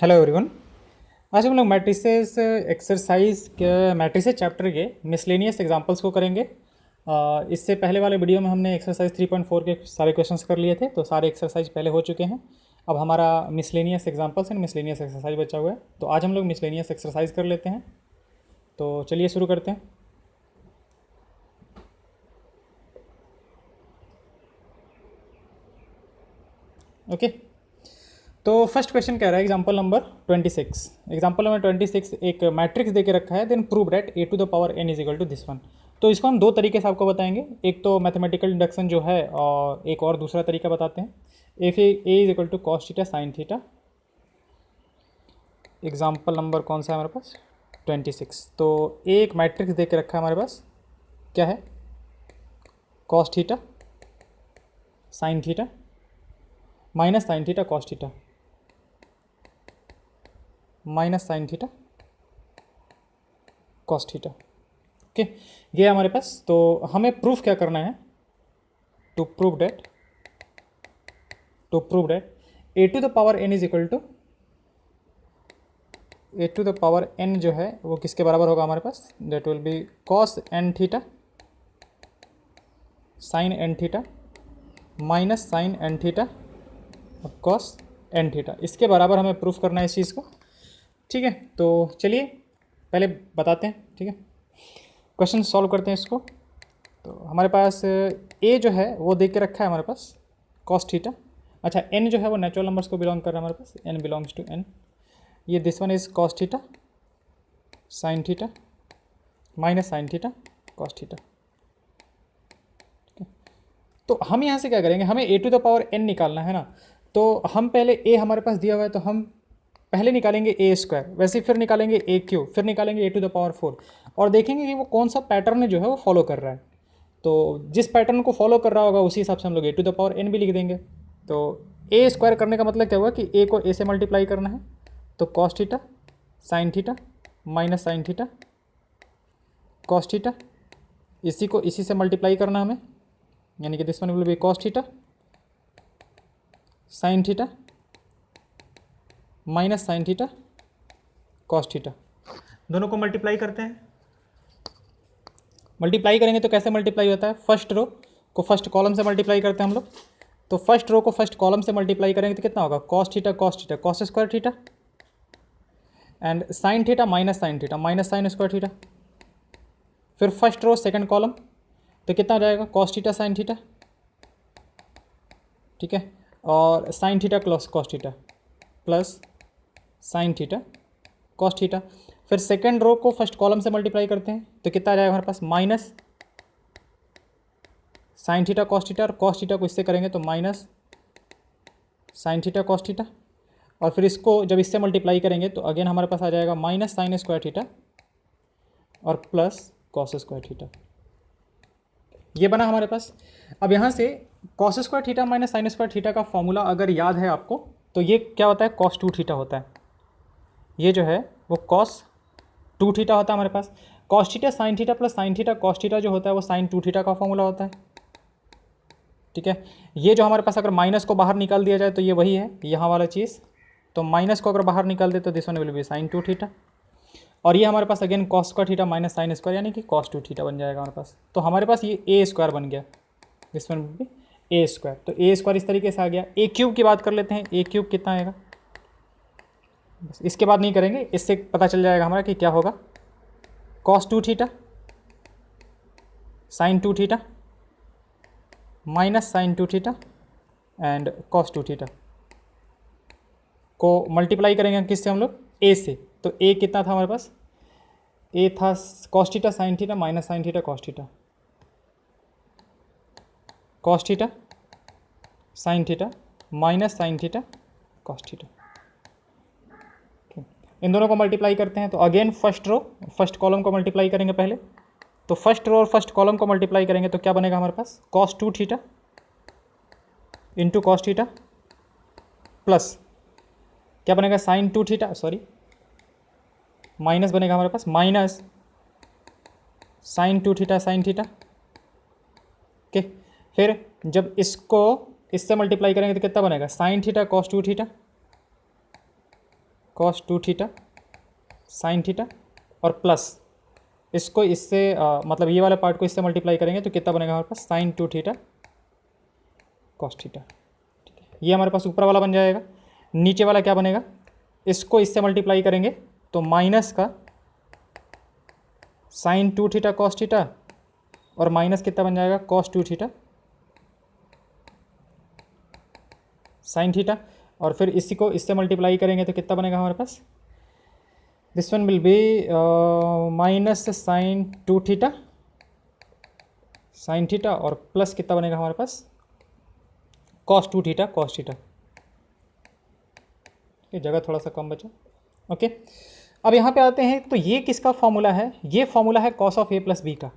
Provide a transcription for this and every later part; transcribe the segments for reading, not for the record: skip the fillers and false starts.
Hello everyone. आज हम लोग मैट्रिसेस एक्सरसाइज के मैट्रिसेस चैप्टर के मिसलेनियस एग्जांपल्स को करेंगे। इससे पहले वाले वीडियो में हमने एक्सरसाइज 3.4 के सारे क्वेश्चंस कर लिए थे, तो सारे एक्सरसाइज पहले हो चुके हैं। अब हमारा miscellaneous examples and miscellaneous exercise बचा हुआ है, तो आज हम लोग मिसलेनियस एक्सरसाइज कर लेते हैं। तो चलिए शुरू करते हैं। ओके, तो फर्स्ट क्वेश्चन कह रहा है एग्जांपल नंबर 26। एग्जांपल नंबर 26 एक मैट्रिक्स दे के रखा है, then prove that a to the power n is equal to this one. तो इसको हम दो तरीके से आपको बताएंगे, एक तो मैथमेटिकल इंडक्शन जो है और एक और दूसरा तरीका बताते हैं। A is equal to cos theta sine theta. Example number कौन सा है हमारे पास? 26। तो एक मैट्रिक्स दे के रखा है हमारे पास, क्या है? Cos theta sine theta minus sine theta cos theta minus sine theta cos theta. Okay, ये है हमारे पास। तो हमें प्रूफ क्या करना है? To prove that A to the power n is equal to A to the power n जो है वो किसके बराबर होगा हमारे पास? That will be cos n theta sine n theta minus sine n theta और कॉस एन थीटा। इसके बराबर हमें प्रूफ करना है इस चीज़ को। ठीक है, तो चलिए पहले बताते हैं। ठीक है, क्वेश्चन सॉल्व करते हैं इसको। तो हमारे पास ए जो है वो दे के रखा है हमारे पास कॉस थीटा। अच्छा, एन जो है वो नेचुरल नंबर्स को बिलोंग कर रहा है हमारे पास, एन बिलोंग्स टू एन। ये this one is cos theta sine theta minus sine theta cos theta. तो हम यहाँ से क्या करेंगे, हमें A to the power N निकालना है ना। तो हम पहले ए हमारे पास दिया हुआ है, तो हम पहले निकालेंगे ए स्क्वायर, वैसे फिर निकालेंगे ए क्यूब, फिर निकालेंगे ए टू द पावर 4 और देखेंगे कि वो कौन सा पैटर्न जो है वो फॉलो कर रहा है। तो जिस पैटर्न को फॉलो कर रहा होगा उसी हिसाब से हम लोग ए टू द पावर एन भी लिख देंगे। तो ए स्क्वायर करने का मतलब क्या हुआ कि ए को ए से मल्टीप्लाई करना है, तो cos theta sine theta minus sine theta cos theta, इसी को इसी से मल्टीप्लाई करना हमें, यानी कि this one will be cos theta sine theta minus sine theta cos theta. दोनों को मल्टीप्लाई करते हैं। मल्टीप्लाई करेंगे तो कैसे मल्टीप्लाई होता है? फर्स्ट रो को फर्स्ट कॉलम से मल्टीप्लाई करते हैं हम लोग। तो फर्स्ट रो को फर्स्ट कॉलम से मल्टीप्लाई करेंगे तो कितना होगा? Cos theta cos square theta and sign theta minus sine square theta. फिर फर्स्ट रो सेकंड कॉलम, तो कितना हो जाएगा? कॉस थीटा साइन थीटा, ठीक है, और sign theta plus cos theta plus sine theta cos theta. फिर सेकेंड रो को फर्स्ट कॉलम से मल्टीप्लाई करते हैं तो कितना आ जाएगा हमारे पास? Minus sine theta cos theta, और कॉस थीटा को इससे करेंगे तो minus sine theta cos theta. और फिर इसको जब इससे मल्टीप्लाई करेंगे तो अगेन हमारे पास आ जाएगा माइनस साइन स्क्वायर थीटा और प्लस कॉस स्क्वायर थीटा। ये बना हमारे पास। अब यहाँ से cos square theta minus sine square theta का फॉर्मूला अगर याद है आपको, तो ये क्या होता है? कॉस टू थीटा होता है। ये जो है वो कॉस टू थीटा होता है हमारे पास। Cos theta sine theta plus sine theta cos theta जो होता है वो साइन टू थीटा का फॉर्मूला होता है। ठीक है, ये जो हमारे पास अगर माइनस को बाहर निकाल दिया जाए तो ये वही है यहाँ वाला चीज़। तो माइनस को अगर बाहर निकाल दे तो this one will be sine two theta, और ये हमारे पास again cos square theta minus sine square यानी कि कॉस टू थीटा बन जाएगा हमारे पास। तो हमारे पास ये ए स्क्वायर बन गया, this one will B A square. तो ए स्क्वायर इस तरीके से आ गया। ए क्यूब की बात कर लेते हैं, ए क्यूब कितना आएगा? बस इसके बाद नहीं करेंगे, इससे पता चल जाएगा हमारा कि क्या होगा। Cos two theta sign two theta minus sine two theta and cos two theta को मल्टीप्लाई करेंगे किससे हम लोग? ए से। तो ए कितना था हमारे पास? ए था cos theta sine theta minus sine theta cos theta cos theta sine theta minus sine theta cos theta. इन दोनों को मल्टीप्लाई करते हैं तो again first row first column को मल्टीप्लाई करेंगे पहले। तो फर्स्ट रो और फर्स्ट कॉलम को मल्टीप्लाई करेंगे तो क्या बनेगा हमारे पास? Cos two theta into cos theta plus क्या बनेगा? Sine two theta, sorry minus बनेगा हमारे पास minus sine two theta sine theta. Okay, फिर जब इसको इससे मल्टीप्लाई करेंगे तो कितना बनेगा? Sine theta cos two theta cos 2 theta sine theta और प्लस इसको इससे मतलब ये वाले पार्ट को इससे मल्टीप्लाई करेंगे तो कितना बनेगा हमारे पास साइन 2 थीटा कॉस थीटा। ठीक है, ये हमारे पास ऊपर वाला बन जाएगा। नीचे वाला क्या बनेगा, इसको इससे मल्टीप्लाई करेंगे तो माइनस का साइन 2 थीटा कॉस थीटा और माइनस कितना बन जाएगा कॉस 2 थीटा साइन थीटा, और फिर इसी को इससे मल्टीप्लाई करेंगे तो कितना बनेगा हमारे पास, this one will be minus sine 2 theta sine theta और प्लस कितना बनेगा हमारे पास कॉस 2 थीटा कॉस थीटा। जगह थोड़ा सा कम बचा। ओके, अब यहाँ पे आते हैं तो ये किसका फॉर्मूला है, ये फॉर्मूला है cos of A plus B का।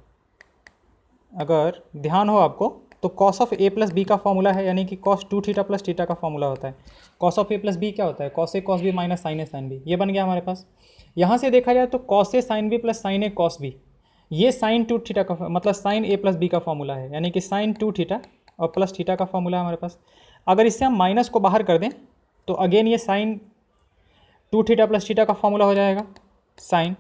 अगर ध्यान हो आपको तो cos of A plus B का फॉर्मूला है, यानी कि कॉस 2 थीटा प्लस थीटा का फॉर्मूला होता है। Cos of A plus B क्या होता है, cos A cos B minus sine A sine B. ये बन गया हमारे पास। यहाँ से देखा जाए तो cos A sine B plus sign A cos B, ये साइन 2 थीटा का मतलब साइन ए प्लस बी का फॉर्मूला है, यानी कि साइन 2 थीटा और प्लस थीटा का फॉर्मूला है हमारे पास। अगर इससे हम माइनस को बाहर कर दें तो अगेन ये साइन 2 थीटा प्लस थीटा का फॉर्मूला हो जाएगा, साइन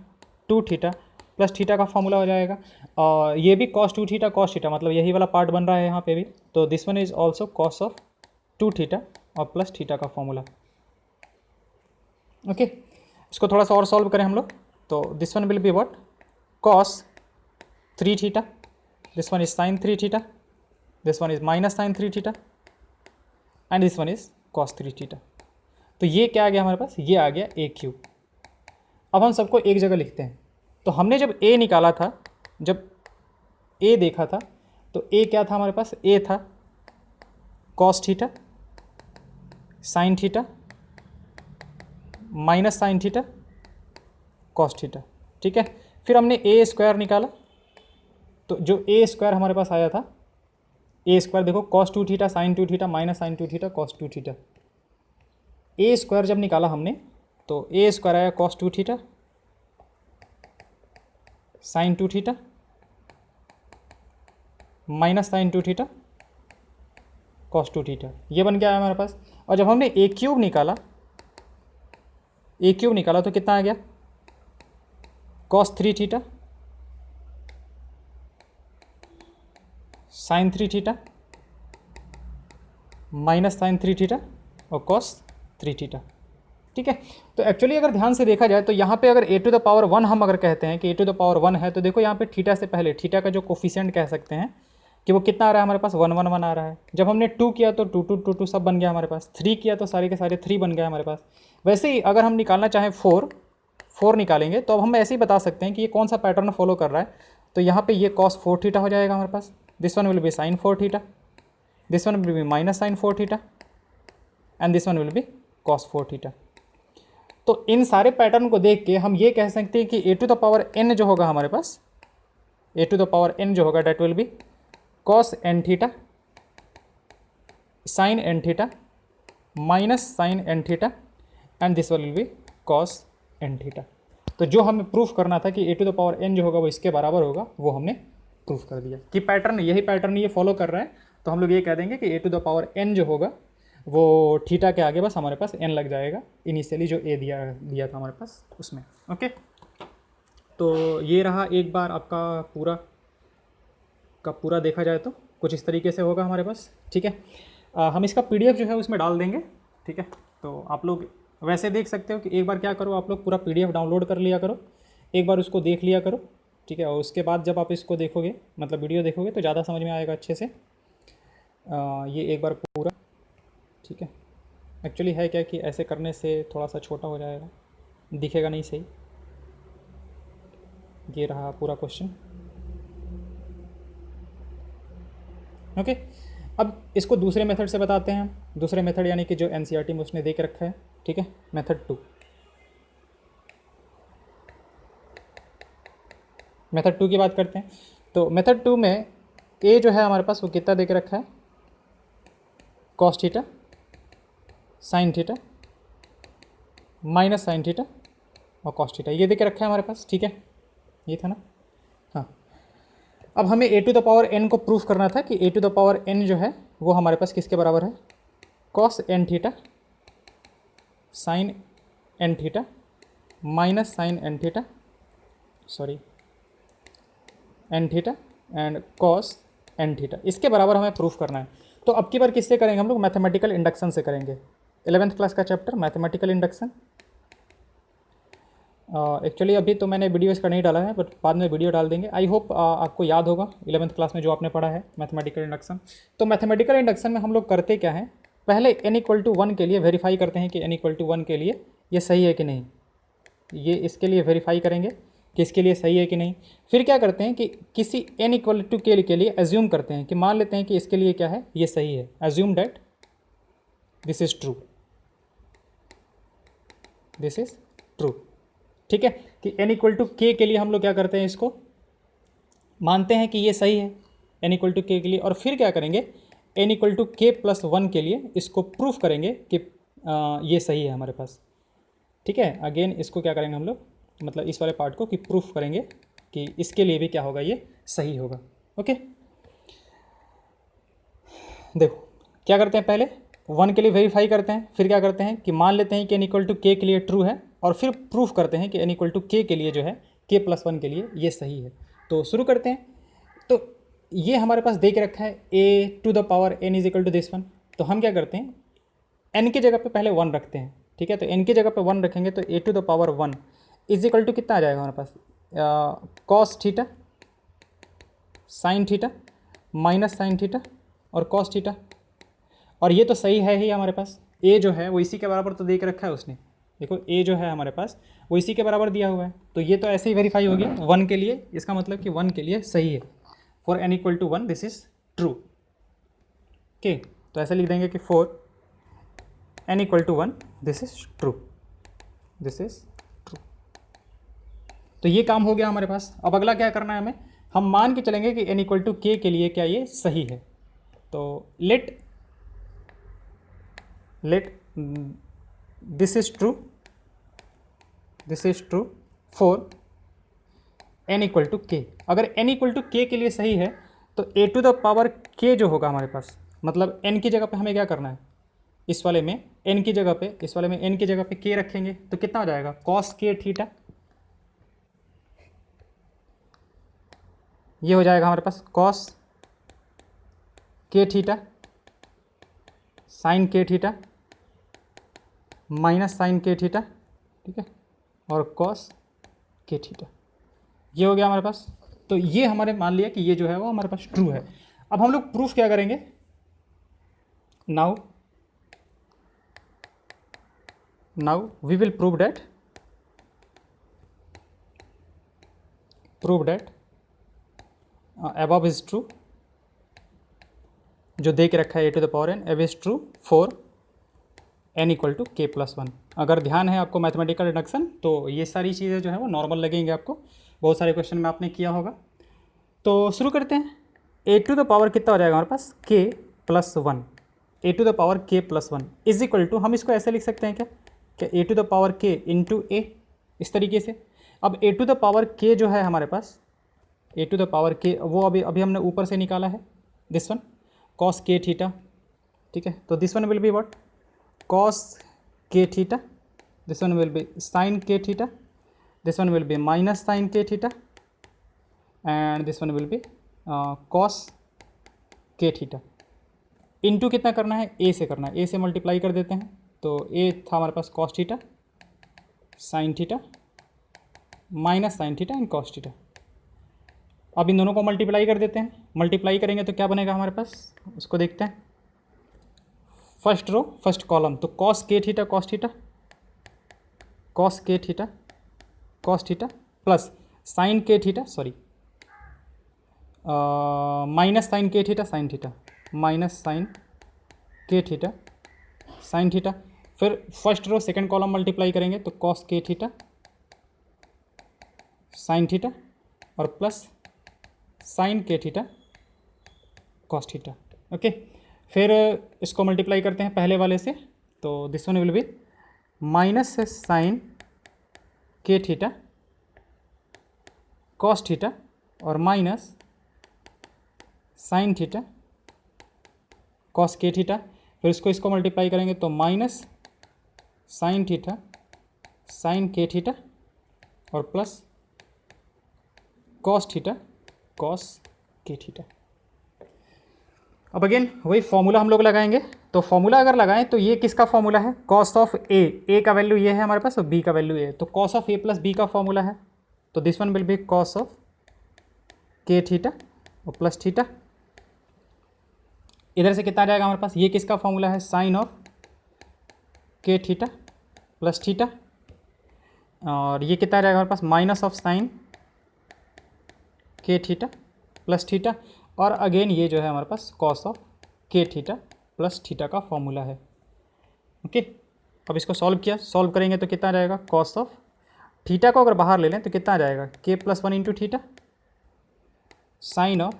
2 थीटा प्लस थीटा का फॉर्मूला हो जाएगा, और ये भी कॉस 2 थीटा कॉस थीटा, मतलब यही वाला पार्ट बन रहा है यहाँ पे भी। तो this one is also cos of 2 theta और प्लस थीटा का फॉर्मूला। ओके, इसको थोड़ा सा और सॉल्व करें हम लोग तो this one will be what cos 3 theta, this one is sine 3 theta, this one is minus sine 3 theta and this one is cos 3 theta. तो ये क्या आ गया हमारे पास, ये आ गया ए क्यूब। अब हम सबको एक जगह लिखते हैं। तो हमने जब ए निकाला था, जब ए देखा था तो ए क्या था हमारे पास, ए था cos theta sine theta minus sine theta cos theta. ठीक है, फिर हमने ए स्क्वायर निकाला तो जो ए स्क्वायर हमारे पास आया था, ए स्क्वायर देखो cos 2 theta sine 2 theta minus sine 2 theta cos 2 theta. A square जब निकाला हमने तो ए स्क्वायर आया cos 2 theta sine 2 theta minus sine 2 theta cos 2 theta, ये बन गया है हमारे पास। और जब हमने ए क्यूब निकाला तो कितना आ गया cos 3 theta sine 3 theta minus sine 3 theta और कॉस 3 थीटा। ठीक है, तो एक्चुअली अगर ध्यान से देखा जाए तो यहाँ पे अगर ए टू द पावर 1 हम अगर कहते हैं कि ए टू द पावर 1 है, तो देखो यहाँ पे थीटा से पहले थीटा का जो कोफिशिएंट कह सकते हैं कि वो कितना आ रहा है हमारे पास 1 1 1 आ रहा है। जब हमने 2 किया तो 2 2 2 2 सब बन गया हमारे पास, 3 किया तो सारे के सारे 3 बन गया हमारे पास। वैसे ही अगर हम निकालना चाहें 4 निकालेंगे तो अब हम ऐसे ही बता सकते हैं कि ये कौन सा पैटर्न फॉलो कर रहा है। तो यहाँ पर ये कॉस 4 थीटा हो जाएगा हमारे पास, this one will be sine 4 theta, this one will be minus sine 4 theta and this one will be cos 4 theta. तो इन सारे पैटर्न को देख के हम ये कह सकते हैं कि A to the power n जो होगा हमारे पास, A to the power n जो होगा that will be cos n theta sine n theta minus sine n theta and this will be cos n theta. तो जो हमें प्रूफ करना था कि A to the power n जो होगा वो इसके बराबर होगा, वो हमने प्रूफ कर दिया कि पैटर्न यही पैटर्न ये फॉलो कर रहा है। तो हम लोग ये कह देंगे कि A to the power n जो होगा वो थीटा के आगे बस हमारे पास एन लग जाएगा, इनिशियली जो ए दिया था हमारे पास उसमें। ओके, तो ये रहा एक बार आपका पूरा देखा जाए तो कुछ इस तरीके से होगा हमारे पास। ठीक है, हम इसका पीडीएफ जो है उसमें डाल देंगे। ठीक है, तो आप लोग वैसे देख सकते हो कि एक बार क्या करो, आप लोग पूरा पीडीएफ डाउनलोड कर लिया करो, एक बार उसको देख लिया करो। ठीक है, और उसके बाद जब आप इसको देखोगे मतलब वीडियो देखोगे तो ज़्यादा समझ में आएगा अच्छे से। ये एक बार पूरा, ठीक है। एक्चुअली है क्या कि ऐसे करने से थोड़ा सा छोटा हो जाएगा, दिखेगा नहीं सही। ये रहा पूरा क्वेश्चन। ओके, अब इसको दूसरे मेथड से बताते हैं। दूसरे मेथड यानी कि जो एनसीईआरटी में उसने देख रखा है। ठीक है, मेथड 2। मेथड 2 की बात करते हैं। तो मेथड 2 में ए जो है हमारे पास वो कितना देख रखा है, cos theta sine theta minus sine theta और कॉस थीटा, ये देख रखा है हमारे पास। ठीक है, ये था ना। हाँ, अब हमें A to the power n को प्रूफ करना था कि A to the power n जो है वो हमारे पास किसके बराबर है, cos n theta sine n theta minus sine n theta, sorry n theta and cos n theta, इसके बराबर हमें प्रूफ करना है। तो अब की बार किससे करेंगे हम लोग? मैथमेटिकल इंडक्शन से करेंगे। 11th क्लास का चैप्टर मैथमेटिकल इंडक्शन। एक्चुअली अभी तो मैंने वीडियो इसका नहीं डाला है, बट बाद में वीडियो डाल देंगे। आई होप आपको याद होगा 11th क्लास में जो आपने पढ़ा है मैथमेटिकल इंडक्शन। तो मैथमेटिकल इंडक्शन में हम लोग करते क्या है, पहले n=1 के लिए वेरीफाई करते हैं कि n=1 के लिए ये सही है कि नहीं। ये इसके लिए वेरीफाई करेंगे कि इसके लिए सही है कि नहीं। फिर क्या करते हैं कि किसी n=k के लिए एज्यूम करते हैं कि मान लेते हैं कि इसके लिए क्या है, ये सही है। Assume that this is true, this is true. ठीक है, कि n=k के लिए हम लोग क्या करते हैं, इसको मानते हैं कि ये सही है n=k के लिए। और फिर क्या करेंगे, n=k+1 के लिए इसको प्रूफ करेंगे कि ये सही है हमारे पास। ठीक है, अगेन इसको क्या करेंगे हम लोग, मतलब इस वाले पार्ट को कि प्रूफ करेंगे कि इसके लिए भी क्या होगा, ये सही होगा। ओके, देखो क्या करते हैं, पहले 1 के लिए वेरीफाई करते हैं, फिर क्या करते हैं कि मान लेते हैं कि n=k के लिए ट्रू है, और फिर प्रूफ करते हैं कि n=k के लिए जो है k+1 के लिए ये सही है। तो शुरू करते हैं। तो ये हमारे पास दे के रखा है a⁴n = दिस वन। तो हम क्या करते हैं, n की जगह पे पहले 1 रखते हैं। ठीक है, तो n की जगह पे 1 रखेंगे तो a⁴1 = कितना आ जाएगा हमारे पास, cos theta sine theta minus sine theta और cos थीटा। और ये तो सही है ही हमारे पास, a जो है वो इसी के बराबर तो दे के रखा है उसने। देखो a जो है हमारे पास वो इसी के बराबर दिया हुआ है, तो ये तो ऐसे ही वेरीफाई हो गया 1 के लिए। इसका मतलब कि 1 के लिए सही है। For n=1 this is true. Okay, तो ऐसे लिख देंगे कि for n=1 this is true, this is true. तो ये काम हो गया हमारे पास। अब अगला क्या करना है हमें, हम मान के चलेंगे कि n=k के लिए क्या ये सही है। तो let this is true, this is true for n=k। अगर n=k के लिए सही है तो a⁴k जो होगा हमारे पास, मतलब n की जगह पे हमें क्या करना है, इस वाले में n की जगह पे, इस वाले में n की जगह पे k रखेंगे तो कितना हो जाएगा, cos k थीटा। ये हो जाएगा हमारे पास cos k theta sine k theta minus sine k theta. ठीक है, और cos k थीटा। ये हो गया हमारे पास। तो ये हमारे मान लिया कि ये जो है वो हमारे पास ट्रू है। अब हम लोग प्रूफ क्या करेंगे, now we will prove that above is true, जो दे के रखा है a⁴n अब इज ट्रू फॉर n=k+1। अगर ध्यान है आपको मैथमेटिकल रिडक्शन, तो ये सारी चीज़ें जो है वो नॉर्मल लगेंगे आपको, बहुत सारे क्वेश्चन में आपने किया होगा। तो शुरू करते हैं। a⁴ कितना हो जाएगा हमारे पास, k+1। a⁴k+1 is equal to, हम इसको ऐसे लिख सकते हैं क्या a⁴k इंटू a, इस तरीके से। अब a⁴k जो है हमारे पास, a⁴k वो अभी हमने ऊपर से निकाला है, this one cos k theta. ठीक है, तो this one will be what, cos k theta, this one will B sin k theta, this one will be minus sin k theta and this one will be cos k theta। Into कितना करना है, a से करना है, a से multiply कर देते हैं। तो a था हमारे पास cos theta sine theta minus sine theta and cos theta. अब इन दोनों को मल्टीप्लाई कर देते हैं। मल्टीप्लाई करेंगे तो क्या बनेगा हमारे पास, उसको देखते हैं। फर्स्ट रो फर्स्ट कॉलम, तो cos k theta cos theta cos k theta cos theta plus sine k theta, sorry minus sine k theta sine theta minus sine k theta sine theta. फिर first row second column multiply करेंगे तो cos k theta sine theta और plus sine k theta cos theta. Okay, फिर इसको multiply करते हैं पहले वाले से, तो this one will be minus sine k theta cos theta और minus sine theta cos k theta. फिर इसको मल्टीप्लाई करेंगे तो minus sine theta sine k theta और plus cos theta cos k theta. अब अगेन वही फॉर्मूला हम लोग लगाएंगे। तो फॉर्मूला अगर लगाएं तो ये किसका फॉर्मूला है, कॉस ऑफ ए का वैल्यू ये है हमारे पास और बी का वैल्यू ए, तो cos of A plus B का फॉर्मूला है, तो this one will be cos of k theta और प्लस थीटा। इधर से कितना आ जाएगा हमारे पास, ये किसका फॉर्मूला है, sign of k theta plus theta, और ये कितना आ जाएगा हमारे पास, minus of sine k theta plus theta, और अगेन ये जो है हमारे पास cos of k theta plus theta का फॉर्मूला है। ओके, अब इसको सॉल्व करेंगे तो कितना आ जाएगा, कॉस ऑफ थीटा को अगर बाहर ले लें तो कितना आ जाएगा, k plus one into theta sine of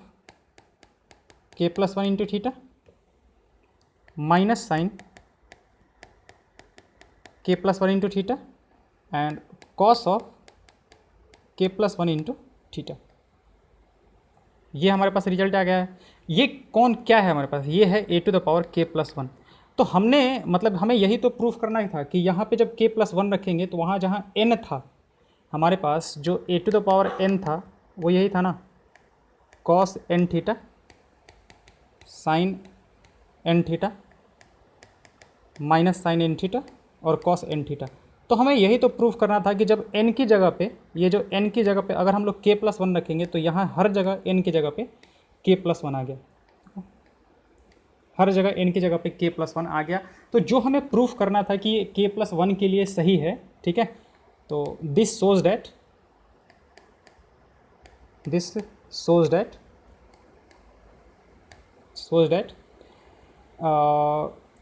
k plus one into theta minus sine k plus one into theta and cos of k plus one into theta. ये हमारे पास रिजल्ट आ गया है। ये कौन क्या है हमारे पास, ये है ए टू द पावर के प्लस वन। तो हमने मतलब हमें यही तो प्रूफ करना ही था कि यहाँ पे जब के प्लस वन रखेंगे तो वहाँ जहाँ एन था हमारे पास, जो A to the power n था वो यही था ना, cos n theta sine n theta minus sine n theta और कॉस एन थीटा। तो हमें यही तो प्रूफ करना था कि जब n की जगह पे, ये जो n की जगह पे अगर हम लोग k प्लस वन रखेंगे तो यहाँ हर जगह n की जगह पे k प्लस वन आ गया, हर जगह n की जगह पे k प्लस वन आ गया। तो जो हमें प्रूफ करना था कि ये k प्लस वन के लिए सही है, ठीक है, तो this shows that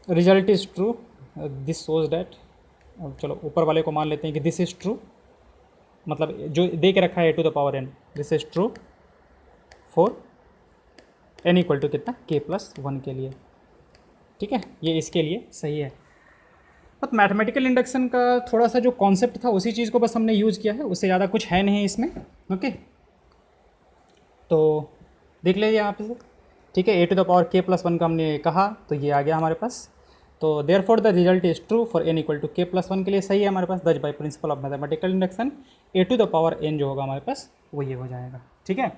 result is true, this shows that, अब चलो ऊपर वाले को मान लेते हैं कि दिस इज़ ट्रू, मतलब जो दे के रखा है A to the power n, this is true for n equal to कितना, के प्लस वन के लिए, ठीक है, ये इसके लिए सही है। बट मैथमेटिकल इंडक्शन का थोड़ा सा जो कॉन्सेप्ट था उसी चीज़ को बस हमने यूज़ किया है, उससे ज़्यादा कुछ है नहीं इसमें। ओके, तो देख लीजिए यहाँ पे से, ठीक है, ए टू द पावर के प्लस वन का हमने कहा तो ये आ गया हमारे पास। तो there for the result is true for n equal to k plus one के लिए सही है हमारे पास, thus by principle of mathematical induction a to the power n जो होगा हमारे पास वो ये हो जाएगा, ठीक है।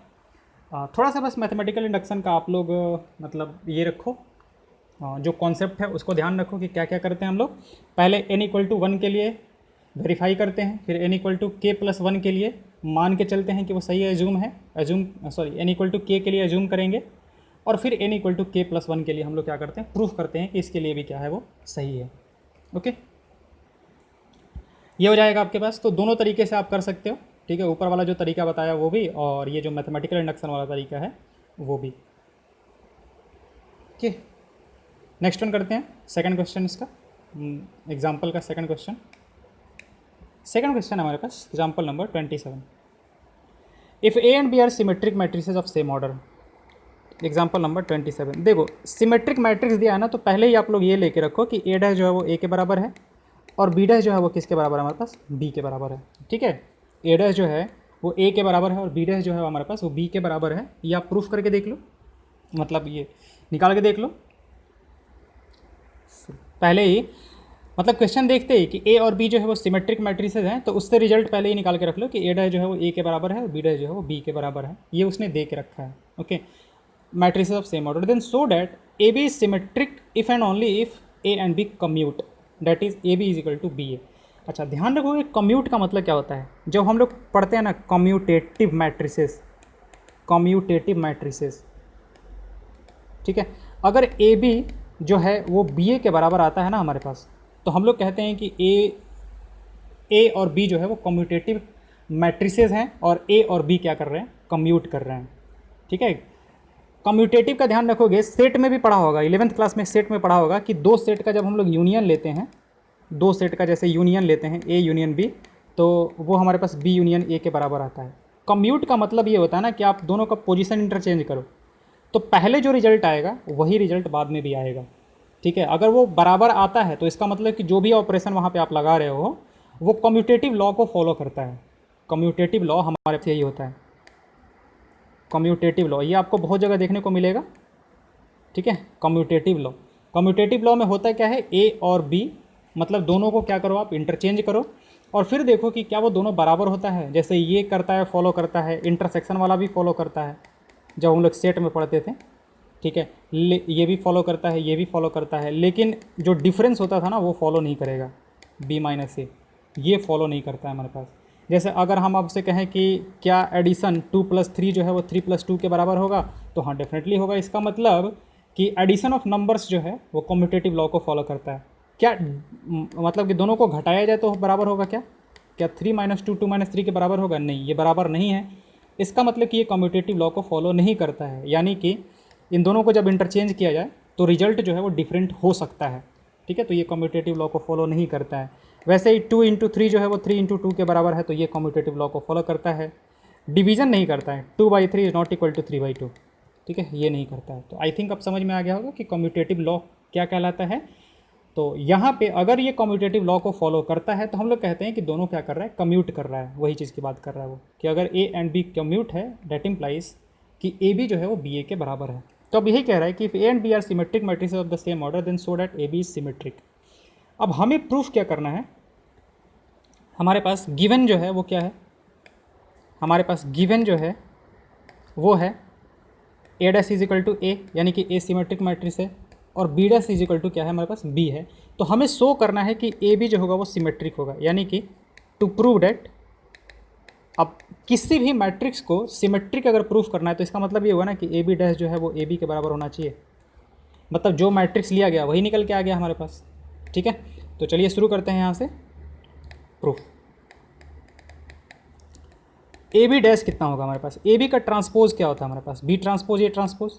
थोड़ा सा बस मैथमेटिकल इंडक्शन का आप लोग मतलब ये रखो, जो कॉन्सेप्ट है उसको ध्यान रखो कि क्या क्या करते हैं हम लोग। पहले एन इक्वल टू वन के लिए वेरीफाई करते हैं, फिर N equal to k plus one के लिए मान के चलते हैं कि वो सही एज्यूम है, एन इक्वल टू के लिए एज्यूम करेंगे, और फिर N equal to k plus one के लिए हम लोग क्या करते हैं, प्रूफ करते हैं कि इसके लिए भी क्या है वो सही है। ओके, ये हो जाएगा आपके पास। तो दोनों तरीके से आप कर सकते हो, ठीक है, ऊपर वाला जो तरीका बताया वो भी, और ये जो मैथमेटिकल इंडक्शन वाला तरीका है वो भी। ओके, नेक्स्ट वन करते हैं, सेकंड क्वेश्चन इसका, एग्जाम्पल का सेकंड क्वेश्चन है हमारे पास, example number 27। If A and B are symmetric matrices of same order, example number 27। देखो सिमेट्रिक मैट्रिक्स दिया है ना, तो पहले ही आप लोग ये लेके रखो कि ए डैश जो है वो ए के बराबर है और बी डैश जो है वो किसके बराबर है हमारे पास, बी के बराबर है, ठीक है। ए डैश जो है वो ए के बराबर है और बी डैश जो है हमारे पास वो बी के बराबर है। ये आप प्रूफ करके देख लो, मतलब ये निकाल के देख लो पहले ही, मतलब क्वेश्चन देखते ही कि ए और बी जो है वो सिमेट्रिक मैट्रिसेस हैं, तो उससे रिजल्ट पहले ही निकाल के रख लो कि ए डैश जो है वो ए के बराबर है और बी डैश जो है वो बी के बराबर है, ये उसने दे के रखा है। Okay, matrices of same order, then so that AB is symmetric if and only if A and B commute, that is AB is equal to BA। अच्छा ध्यान रखोगे कम्यूट का मतलब क्या होता है, जब हम लोग पढ़ते हैं ना कम्यूटेटिव मैट्रिसेस, ठीक है, अगर AB जो है वो BA के बराबर आता है ना हमारे पास, तो हम लोग कहते हैं कि A और B जो है वो कम्यूटेटिव मैट्रिसेस हैं और A और B क्या कर रहे हैं, कम्यूट कर रहे हैं, ठीक है। कम्यूटेटिव का ध्यान रखोगे, सेट में भी पढ़ा होगा, 11th क्लास में सेट में पढ़ा होगा कि दो सेट का जब हम लोग यूनियन लेते हैं, दो सेट का जैसे यूनियन लेते हैं ए यूनियन बी, तो वो हमारे पास बी यूनियन ए के बराबर आता है। कम्यूट का मतलब ये होता है ना कि आप दोनों का पोजीशन इंटरचेंज करो, तो पहले जो रिजल्ट आएगा वही रिजल्ट बाद में भी आएगा, ठीक है। अगर वो बराबर आता है तो इसका मतलब कि जो भी ऑपरेशन वहाँ पर आप लगा रहे हो वो कम्यूटेटिव लॉ को फॉलो करता है। कम्यूटेटिव लॉ हमारे से यही होता है, कम्यूटेटिव लॉ, ये आपको बहुत जगह देखने को मिलेगा, ठीक है। कम्यूटेटिव लॉ में होता क्या है, ए और बी मतलब दोनों को क्या करो, आप इंटरचेंज करो और फिर देखो कि क्या वो दोनों बराबर होता है। जैसे ये करता है, फॉलो करता है, इंटरसेक्शन वाला भी फॉलो करता है जब हम लोग सेट में पढ़ते थे, ठीक है। ये भी फॉलो करता है, ये भी फॉलो करता है, लेकिन जो डिफरेंस होता था ना वो फॉलो नहीं करेगा। बी माइनस ए ये फॉलो नहीं करता है हमारे पास। जैसे अगर हम आपसे कहें कि क्या एडिशन 2+3 जो है वो 3+2 के बराबर होगा, तो हाँ डेफिनेटली होगा। इसका मतलब कि एडिशन ऑफ नंबर्स जो है वो कम्यूटेटिव लॉ को फॉलो करता है। क्या मतलब कि दोनों को घटाया जाए तो बराबर होगा क्या? क्या 3 - 2 2 - 3 के बराबर होगा? नहीं, ये बराबर नहीं है। इसका मतलब कि ये कम्यूटेटिव लॉ को फॉलो नहीं करता है, यानी कि इन दोनों को जब इंटरचेंज किया जाए तो रिजल्ट जो है वो डिफरेंट हो सकता है, ठीक है। तो ये कम्यूटेटिव लॉ को फॉलो नहीं करता है। वैसे ही 2 × 3 जो है वो 3 × 2 के बराबर है, तो ये कम्यूटेटिव लॉ को फॉलो करता है। डिवीजन नहीं करता है, 2/3 इज नॉट इक्वल टू 3/2, ठीक है, ये नहीं करता है। तो आई थिंक अब समझ में आ गया होगा कि कम्यूटेटिव लॉ क्या कहलाता है। तो यहाँ पे अगर ये कम्यूटेटिव लॉ को फॉलो करता है तो हम लोग कहते हैं कि दोनों क्या कर रहा है, कम्यूट कर रहा है। वही चीज़ की बात कर रहा है वो, कि अगर ए एंड बी कम्यूट है दैट इम्प्लाइज कि ए बी जो है वो बी ए के बराबर है। तो अब यही कह रहा है कि if A and B are symmetric matrices of the same order then so that A B is symmetric. अब हमें प्रूफ क्या करना है, हमारे पास गिवन जो है वो क्या है, हमारे पास गिवन जो है वो है A dash is equal to A, यानी कि ए सिमेट्रिक मैट्रिक्स है, और B dash is equal to क्या है हमारे पास, बी है। तो हमें शो करना है कि ए बी जो होगा वो सिमेट्रिक होगा, यानी कि टू प्रूव डैट। अब किसी भी मैट्रिक्स को सिमेट्रिक अगर प्रूफ करना है तो इसका मतलब ये होगा ना कि ए बी डैश जो है वो ए बी के बराबर होना चाहिए। मतलब जो मैट्रिक्स लिया गया वही निकल के आ गया हमारे पास, ठीक है। तो चलिए शुरू करते हैं यहाँ से प्रूफ। ए बी डैश कितना होगा हमारे पास, ए बी का ट्रांसपोज क्या होता है हमारे पास, B transpose A transpose,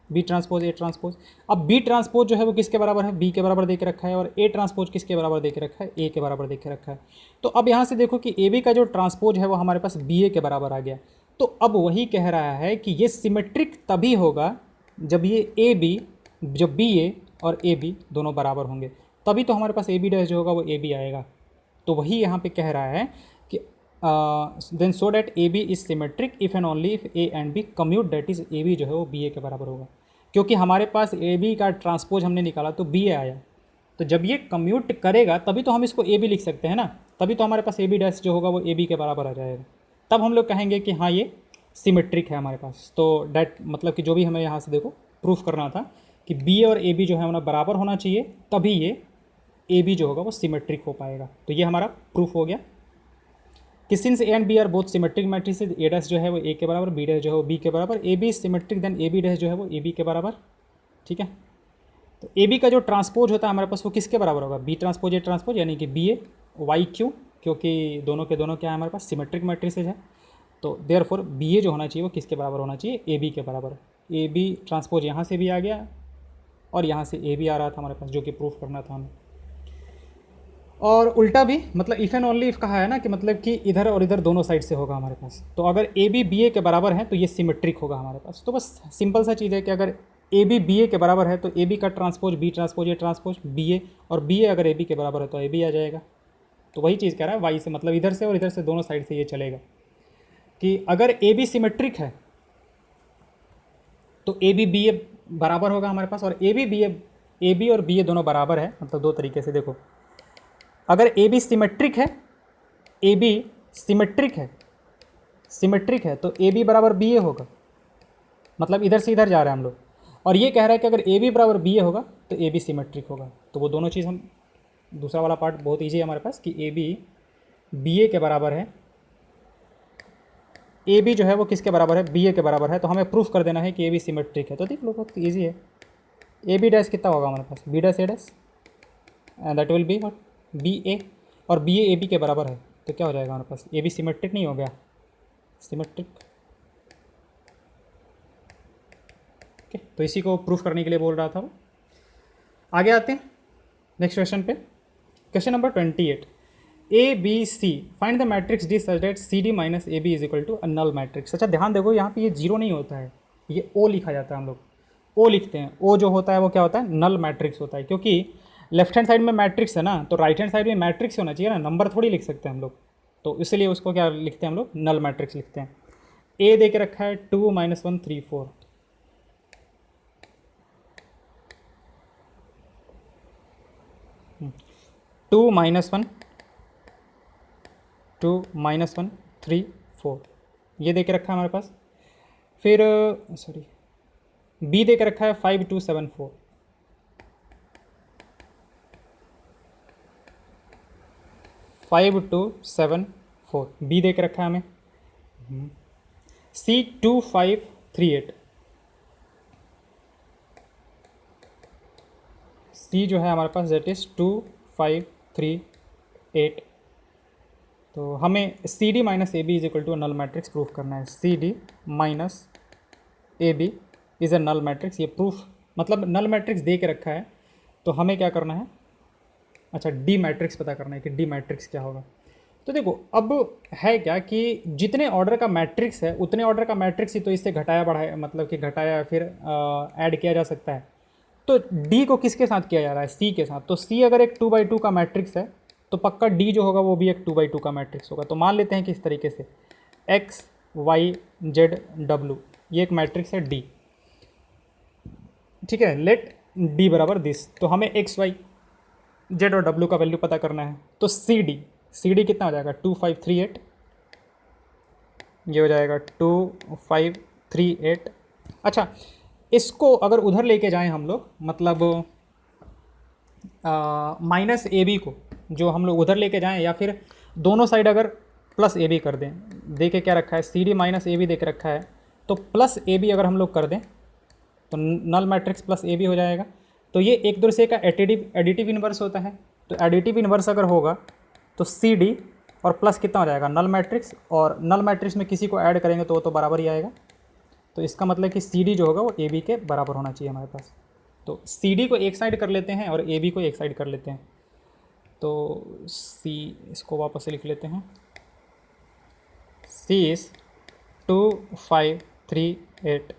B transpose A transpose. अब बी ट्रांसपोज जो है वो किसके बराबर है, बी के बराबर दे के रखा है, और ए ट्रांसपोज किसके बराबर दे के रखा है, ए के बराबर दे के रखा है। तो अब यहाँ से देखो कि ए बी का जो ट्रांसपोज है वो हमारे पास बी ए के बराबर आ गया। तो अब वही कह रहा है कि ये सिमेट्रिक तभी होगा जब ये ए बी, जब बी ए और ए बी दोनों बराबर होंगे, तभी तो हमारे पास ए बी डैश जो होगा वो ए बी आएगा। तो वही यहाँ पे कह रहा है कि then so that A B is symmetric if and only if A and B commute, that is A B जो है वो बी ए के बराबर होगा। क्योंकि हमारे पास ए बी का ट्रांसपोज हमने निकाला तो बी ए आया, तो जब ये कम्यूट करेगा तभी तो हम इसको ए बी लिख सकते हैं ना, तभी तो हमारे पास ए बी डैश जो होगा वो ए बी के बराबर आ जाएगा। तब हम लोग कहेंगे कि हाँ ये सिमेट्रिक है हमारे पास। तो डैट मतलब कि जो भी हमें यहाँ से देखो प्रूफ करना था कि बी और ए बी जो है हमारा बराबर होना चाहिए, तभी ये ए बी जो होगा वो सिमेट्रिक हो पाएगा। तो ये हमारा प्रूफ हो गया कि since A and B are both symmetric matrices, A dash जो है वो ए के बराबर, बी डैश जो है वो बी के बराबर, A B symmetric then A B dash जो है वो ए बी के बराबर, ठीक है। तो ए बी का जो ट्रांसपोज होता है हमारे पास वो किसके बराबर होगा, बी ट्रांसपोज ए ट्रांसपोज, यानी कि बी ए वाई क्यू, क्योंकि दोनों के दोनों क्या है हमारे पास, सिमेट्रिक मैट्रिसेस है। तो देयरफॉर बी ए जो होना चाहिए वो किसके बराबर होना चाहिए, ए बी के बराबर। ए बी ट्रांसपोज यहाँ से भी आ गया और यहाँ से ए बी आ रहा था हमारे पास, जो कि प्रूफ करना था हमें। और उल्टा भी, मतलब इफ़ एंड ओनली इफ कहा है ना, कि मतलब कि इधर और इधर दोनों साइड से होगा हमारे पास। तो अगर ए बी बी ए के बराबर है तो ये सिमेट्रिक होगा हमारे पास। तो बस सिंपल सा चीज़ है कि अगर ए बी बी ए के बराबर है तो ए बी का transpose B transpose A transpose B A, और बी ए अगर ए बी के बराबर है तो ए बी आ जाएगा। तो वही चीज़ कह रहा है वाई से, मतलब इधर से और इधर से दोनों साइड से ये चलेगा कि अगर ए बी सिमेट्रिक है तो ए बी ए बराबर होगा हमारे पास, और ए बी और बी ए दोनों बराबर है। मतलब दो तरीके से देखो, अगर ए बी सिमेट्रिक है, ए बी सिमेट्रिक है तो ए बी बराबर बी ए होगा, मतलब इधर से इधर जा रहे हैं हम लोग। और ये कह रहा है कि अगर ए बी बराबर बी ए होगा तो ए बी सिमेट्रिक होगा। तो वो दोनों चीज़ हम, दूसरा वाला पार्ट बहुत ईजी है हमारे पास कि ए बी बी ए के बराबर है, ए बी जो है वो किसके बराबर है, बी ए के बराबर है। तो हमें प्रूफ कर देना है कि ए बी सिमेट्रिक है। तो देख लो बहुत ईजी है। ए बी डैश कितना होगा हमारे पास, B dash A dash, and that will be what, B A, और बी ए बी के बराबर है। तो क्या हो जाएगा हमारे पास, ए बी सिमेट्रिक नहीं हो गया, सिमेट्रिक। ओके, तो इसी को प्रूफ करने के लिए बोल रहा था वो। आगे आते हैं नेक्स्ट क्वेश्चन पे। Question number 28, A B C find the matrix D such that C D minus A B is equal to a null matrix. अच्छा ध्यान देखो, यहाँ पे ये जीरो नहीं होता है, ये ओ लिखा जाता है। हम लोग ओ लिखते हैं, ओ जो होता है वो क्या होता है, नल मैट्रिक्स होता है। क्योंकि लेफ्ट हैंड साइड में मैट्रिक्स है ना, तो राइट हैंड साइड में मैट्रिक्स होना चाहिए ना, नंबर थोड़ी लिख सकते हैं हम लोग। तो इसलिए उसको क्या लिखते हैं हम लोग, नल मैट्रिक्स लिखते हैं। ए दे के रखा है 2 - 1 3 4, 2 -1 2 -1 3 4 ये दे के रखा है हमारे पास। फिर सॉरी बी दे के रखा है 5 2 7 4 5 2 7 4 बी दे के रखा है हमें। सी 2 5 3 8 सी जो है हमारे पास दैट इज़ 2 5 3 8। तो हमें C D minus A B is equal to null matrix proof करना है। C D minus A B is a null matrix. ये प्रूफ मतलब नल मैट्रिक्स दे के रखा है तो हमें क्या करना है, अच्छा डी मैट्रिक्स पता करना है कि डी मैट्रिक्स क्या होगा। तो देखो अब है क्या कि जितने ऑर्डर का मैट्रिक्स है उतने ऑर्डर का मैट्रिक्स ही तो इससे घटाया बढ़ाया मतलब कि घटाया फिर ऐड किया जा सकता है। तो डी को किसके साथ किया जा रहा है, सी के साथ। तो सी अगर एक 2/2 का मैट्रिक्स है तो पक्का डी जो होगा वो भी एक 2/2 का मैट्रिक्स होगा। तो मान लेते हैं कि इस तरीके से एक्स वाई जेड डब्ल्यू ये एक मैट्रिक्स है डी, ठीक है। लेट डी बराबर दिस। तो हमें एक्स वाई जेड और डब्ल्यू का वैल्यू पता करना है। तो सी डी कितना हो जाएगा 2 5 3 8, ये हो जाएगा 2 5 3 8। अच्छा इसको अगर उधर लेके जाएं हम लोग मतलब माइनस ए बी को जो हम लोग उधर लेके जाएं या फिर दोनों साइड अगर प्लस ए बी कर दें, दे के क्या रखा है C D minus A B दे के रखा है, तो प्लस ए बी अगर हम लोग कर दें तो null matrix plus A B हो जाएगा। तो ये एक दूसरे का एडिटिव इन्वर्स होता है। तो एडिटिव इन्वर्स अगर होगा तो सी डी और प्लस कितना हो जाएगा नल मैट्रिक्स, और नल मैट्रिक्स में किसी को ऐड करेंगे तो वो तो बराबर ही आएगा। तो इसका मतलब कि सी डी जो होगा वो ए बी के बराबर होना चाहिए हमारे पास। तो सी डी को एक साइड कर लेते हैं और ए बी को एक साइड कर लेते हैं। तो सी इसको वापस से लिख लेते हैं, सी इज़ 2 5 3 8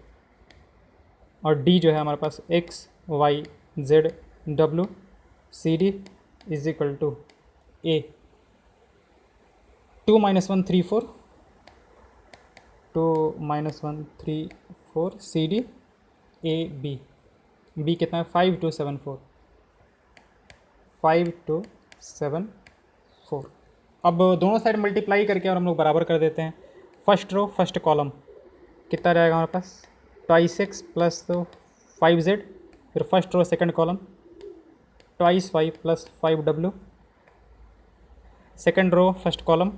और डी जो है हमारे पास X Y Z W. C D is equal to A 2 -1 3 4 2 -1 3 4 C D A B. B कितना है 5 2 7 4 5 2 7 4। अब दोनों साइड मल्टीप्लाई करके और हम लोग बराबर कर देते हैं। फर्स्ट रो फर्स्ट कॉलम कितना रहेगा हमारे पास 2x प्लस 5z, फिर first row second column 2y plus 5w, second row first column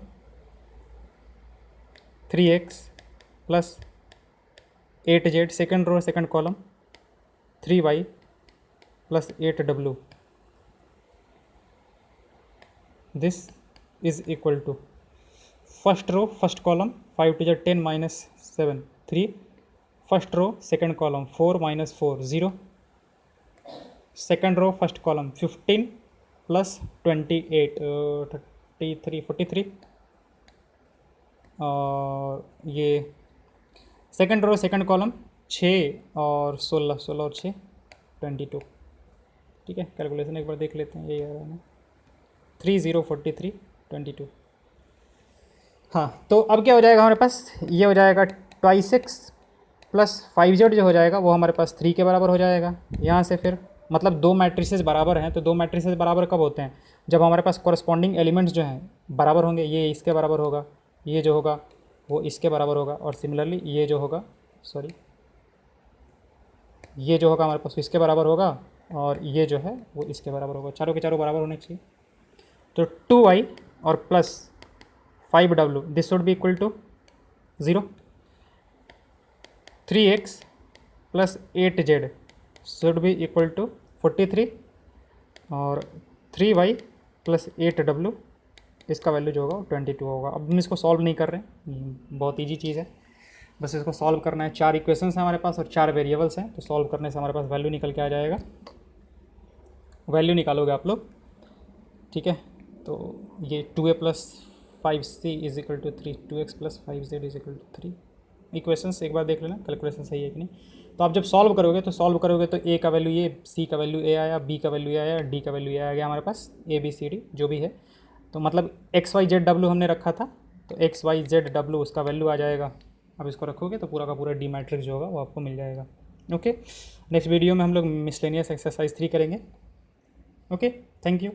3x plus 8z, second row second column 3y plus 8w। This is equal to first row first column 5 2 10 -7 3, first row second column 4 -4 0, second row first column 15 plus 28 33 43, और ये second row second column 6 और 16 16 और 6 22। ठीक है, calculation एक बार देख लेते हैं, यही आ रहा है ना 3 0 43 22। हाँ तो अब क्या हो जाएगा हमारे पास, ये हो जाएगा 2x प्लस 5z जो हो जाएगा वो हमारे पास 3 के बराबर हो जाएगा। यहाँ से फिर मतलब दो मैट्रिसेस बराबर हैं, तो दो मैट्रिसेस बराबर कब होते हैं, जब हमारे पास कॉरस्पॉन्डिंग एलिमेंट्स जो हैं बराबर होंगे। ये इसके बराबर होगा, ये जो होगा वो इसके बराबर होगा, और सिमिलरली ये जो होगा ये जो होगा हमारे पास इसके बराबर होगा, और ये जो है वो इसके बराबर होगा। चारों के चारों बराबर होने चाहिए। तो 2y और plus 5w this should be equal to 0, 3x plus 8z should be equal to 43, और 3y प्लस 8w इसका वैल्यू जो होगा 22 होगा। अब हम इसको सॉल्व नहीं कर रहे हैं, बहुत ईजी चीज़ है, बस इसको सॉल्व करना है। 4 इक्वेशंस हैं हमारे पास और 4 वेरिएबल्स हैं, तो सॉल्व करने से हमारे पास वैल्यू निकल के आ जाएगा। वैल्यू निकालोगे आप लोग, ठीक है। तो ये 2a plus 5c is equal to 3, 2x plus 5z is equal to 3। Equations एक बार देख लेना कैलकुलेशन सही है कि नहीं। तो आप जब सॉल्व करोगे तो a का वैल्यू ये, c का वैल्यू a आया, b का वैल्यू a आया, d का वैल्यू a आ गया हमारे पास, a b c d जो भी है। तो मतलब x y z w हमने रखा था, तो x y z w उसका वैल्यू आ जाएगा। अब इसको रखोगे तो पूरा का पूरा डी मैट्रिक्स जो होगा वो आपको मिल जाएगा। ओके, नेक्स्ट वीडियो में हम लोग मिसलेनियस एक्सरसाइज 3 करेंगे। Okay, thank you.